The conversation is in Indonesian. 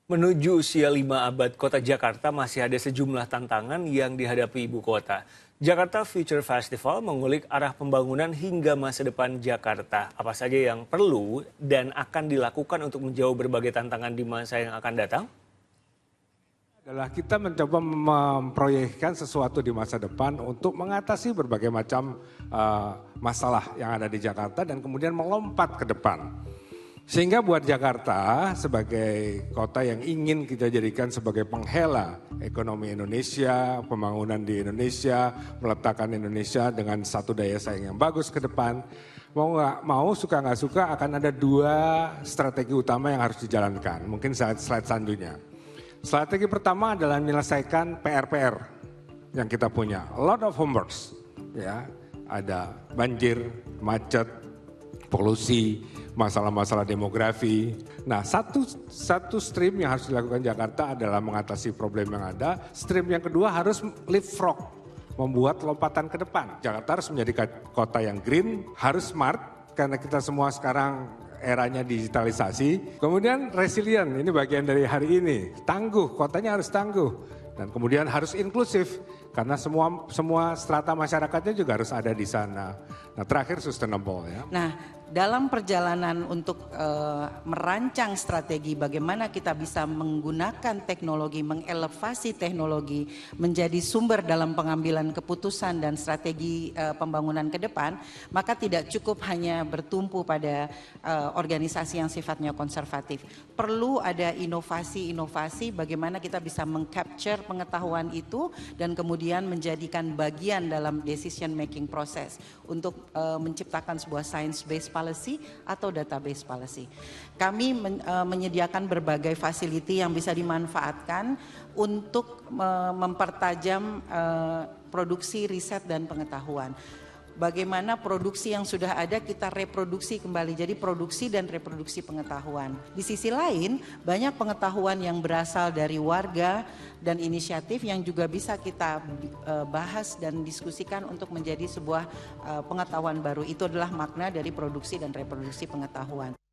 Menuju usia 5 abad, kota Jakarta masih ada sejumlah tantangan yang dihadapi ibu kota. Jakarta Future Festival mengulik arah pembangunan hingga masa depan Jakarta. Apa saja yang perlu dan akan dilakukan untuk menjawab berbagai tantangan di masa yang akan datang? Adalah kita mencoba memproyekkan sesuatu di masa depan untuk mengatasi berbagai macam masalah yang ada di Jakarta dan kemudian melompat ke depan. Sehingga buat Jakarta sebagai kota yang ingin kita jadikan sebagai penghela ekonomi Indonesia, pembangunan di Indonesia, meletakkan Indonesia dengan satu daya saing yang bagus ke depan. Mau nggak mau, suka nggak suka akan ada dua strategi utama yang harus dijalankan. Mungkin slide selanjutnya. Strategi pertama adalah menyelesaikan PR-PR yang kita punya. A lot of homeworks, ya, ada banjir, macet, polusi, masalah-masalah demografi. Nah, satu stream yang harus dilakukan Jakarta adalah mengatasi problem yang ada. Stream yang kedua harus leapfrog, membuat lompatan ke depan. Jakarta harus menjadi kota yang green, harus smart, karena kita semua sekarang eranya digitalisasi. Kemudian resilient, ini bagian dari hari ini. Tangguh, kotanya harus tangguh. Dan kemudian harus inklusif, karena semua strata masyarakatnya juga harus ada di sana. Nah, terakhir sustainable, ya. Nah, dalam perjalanan untuk merancang strategi bagaimana kita bisa menggunakan teknologi, mengelevasi teknologi menjadi sumber dalam pengambilan keputusan dan strategi pembangunan ke depan, maka tidak cukup hanya bertumpu pada organisasi yang sifatnya konservatif. Perlu ada inovasi-inovasi bagaimana kita bisa mengcapture pengetahuan itu dan kemudian menjadikan bagian dalam decision making process untuk menciptakan sebuah science-based policy atau database policy. Kami menyediakan berbagai facility yang bisa dimanfaatkan untuk mempertajam produksi riset dan pengetahuan. Bagaimana produksi yang sudah ada kita reproduksi kembali, jadi produksi dan reproduksi pengetahuan. Di sisi lain banyak pengetahuan yang berasal dari warga dan inisiatif yang juga bisa kita bahas dan diskusikan untuk menjadi sebuah pengetahuan baru. Itu adalah makna dari produksi dan reproduksi pengetahuan.